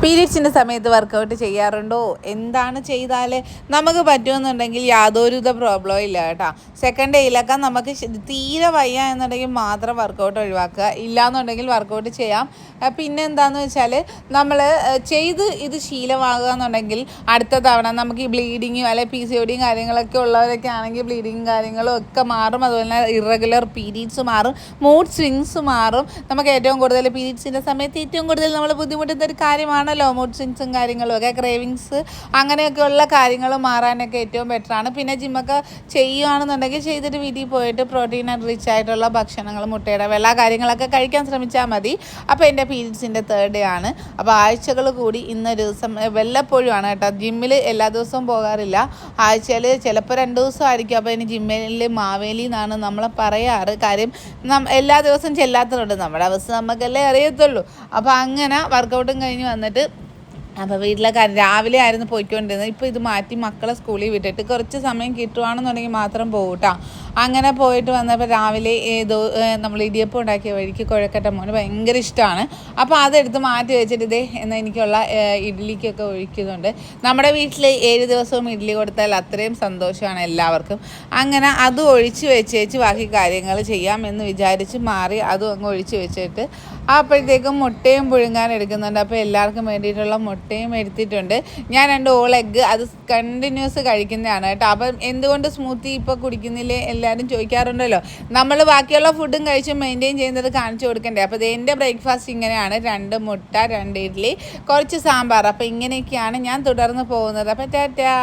പീരീഡ്സിൻ്റെ സമയത്ത് വർക്കൗട്ട് ചെയ്യാറുണ്ടോ? എന്താണ് ചെയ്താൽ നമുക്ക് പറ്റുമെന്നുണ്ടെങ്കിൽ യാതൊരുവിധ പ്രോബ്ലവും ഇല്ല കേട്ടോ. സെക്കൻഡ് ഡേയിലൊക്കെ നമുക്ക് തീരെ വയ്യ എന്നുണ്ടെങ്കിൽ മാത്രം വർക്കൗട്ട് ഒഴിവാക്കുക, ഇല്ലയെന്നുണ്ടെങ്കിൽ വർക്കൗട്ട് ചെയ്യാം. പിന്നെ എന്താണെന്ന് വെച്ചാൽ നമ്മൾ ചെയ്ത് ഇത് ശീലമാകുക എന്നുണ്ടെങ്കിൽ അടുത്ത തവണ നമുക്ക് ഈ ബ്ലീഡിങ്ങും അല്ലെങ്കിൽ PCOD കാര്യങ്ങളൊക്കെ ഉള്ളവരൊക്കെ ആണെങ്കിൽ ബ്ലീഡിങ്ങും കാര്യങ്ങളും ഒക്കെ മാറും. അതുപോലെ തന്നെ ഇറഗുലർ പീരീഡ്സ് മാറും, മൂഡ് സ്വിങ്സ് മാറും. നമുക്ക് ഏറ്റവും കൂടുതൽ പീരീഡ്സിൻ്റെ സമയത്ത് ഏറ്റവും കൂടുതൽ നമ്മൾ ബുദ്ധിമുട്ടുന്ന ഒരു കാര്യമാണല്ലോ മൂഡ് സ്വിങ്സും കാര്യങ്ങളും ഒക്കെ, ക്രേവിങ്സ് അങ്ങനെയൊക്കെയുള്ള കാര്യങ്ങൾ മാറാനൊക്കെ ഏറ്റവും ബെറ്ററാണ്. പിന്നെ ജിമ്മൊക്കെ ചെയ്യുകയാണെന്നുണ്ടെങ്കിൽ ചെയ്തിട്ട് വീട്ടിൽ പോയിട്ട് പ്രോട്ടീൻ റിച്ച് ആയിട്ടുള്ള ഭക്ഷണങ്ങൾ, മുട്ടയുടെ വെള്ള കാര്യങ്ങളൊക്കെ കഴിക്കാൻ ശ്രമിച്ചാൽ മതി. അപ്പോൾ എൻ്റെ പീരീഡ്സിൻ്റെ 3rd ഡേ ആണ്. അപ്പോൾ ആഴ്ചകൾ കൂടി ഇന്നൊരു ദിവസം വല്ലപ്പോഴുമാണ് കേട്ടോ. ജിമ്മിൽ എല്ലാ ദിവസവും പോകാറില്ല, ആഴ്ചയിൽ ചിലപ്പോൾ 2 ദിവസമായിരിക്കും. അപ്പോൾ ഇനി ജിമ്മിൽ മാവേലി എന്നാണ് നമ്മളെ പറയാറ്. കാര്യം എല്ലാ ദിവസവും ചെല്ലാത്തതുകൊണ്ട് നമ്മുടെ അവസ്ഥ നമുക്കല്ലേ അറിയത്തുള്ളൂ. അപ്പോൾ അങ്ങനെ വർക്കൗട്ടും കഴിഞ്ഞ് വന്നിട്ട് അപ്പോൾ വീട്ടിലെ കാര്യം രാവിലെ ആയിരുന്നു പോയിക്കൊണ്ടിരുന്നത്. ഇപ്പോൾ ഇത് മാറ്റി മക്കളെ സ്കൂളിൽ വിട്ടിട്ട് കുറച്ച് സമയം കിട്ടുവാണെന്നുണ്ടെങ്കിൽ മാത്രം പോകും കേട്ടോ. അങ്ങനെ പോയിട്ട് വന്നപ്പോൾ രാവിലെ നമ്മൾ ഇടിയപ്പം ഉണ്ടാക്കിയ വഴിക്ക് കുഴക്കട്ട മോന് ഭയങ്കര ഇഷ്ടമാണ്. അപ്പോൾ അതെടുത്ത് മാറ്റി വെച്ചിട്ട് ഇതേ എന്നാൽ എനിക്കുള്ള ഇഡ്ഡലിക്കൊക്കെ ഒഴിക്കുന്നുണ്ട്. നമ്മുടെ വീട്ടിൽ 7 ദിവസവും ഇഡ്ഡലി കൊടുത്താൽ അത്രയും സന്തോഷമാണ് എല്ലാവർക്കും. അങ്ങനെ അതും ഒഴിച്ച് വെച്ചേച്ച് ബാക്കി കാര്യങ്ങൾ ചെയ്യാമെന്ന് വിചാരിച്ച് മാറി അതും അങ്ങ് ഒഴിച്ച് വെച്ചിട്ട് അപ്പോഴത്തേക്കും മുട്ടയും പുഴുങ്ങാൻ എടുക്കുന്നുണ്ട്. അപ്പോൾ എല്ലാവർക്കും വേണ്ടിയിട്ടുള്ള മുട്ടയും എടുത്തിട്ടുണ്ട്. ഞാൻ 2 ഓൾ എഗ്ഗ് അത് കണ്ടിന്യൂസ് കഴിക്കുന്നതാണ് കേട്ടോ. അപ്പം എന്തുകൊണ്ട് സ്മൂത്തി ഇപ്പോൾ കുടിക്കുന്നില്ലേ എല്ലാവരും ചോദിക്കാറുണ്ടല്ലോ. നമ്മൾ ബാക്കിയുള്ള ഫുഡും കഴിച്ച് മെയിൻറ്റെയിൻ ചെയ്യുന്നത് കാണിച്ചു കൊടുക്കണ്ടേ. അപ്പോൾ എൻ്റെ ബ്രേക്ക്ഫാസ്റ്റ് ഇങ്ങനെയാണ്: 2 മുട്ട, 2 ഇഡ്ഡലി, കുറച്ച് സാമ്പാർ. അപ്പോൾ ഇങ്ങനെയൊക്കെയാണ് ഞാൻ തുടർന്ന് പോകുന്നത്. അപ്പോൾ ടാറ്റാ.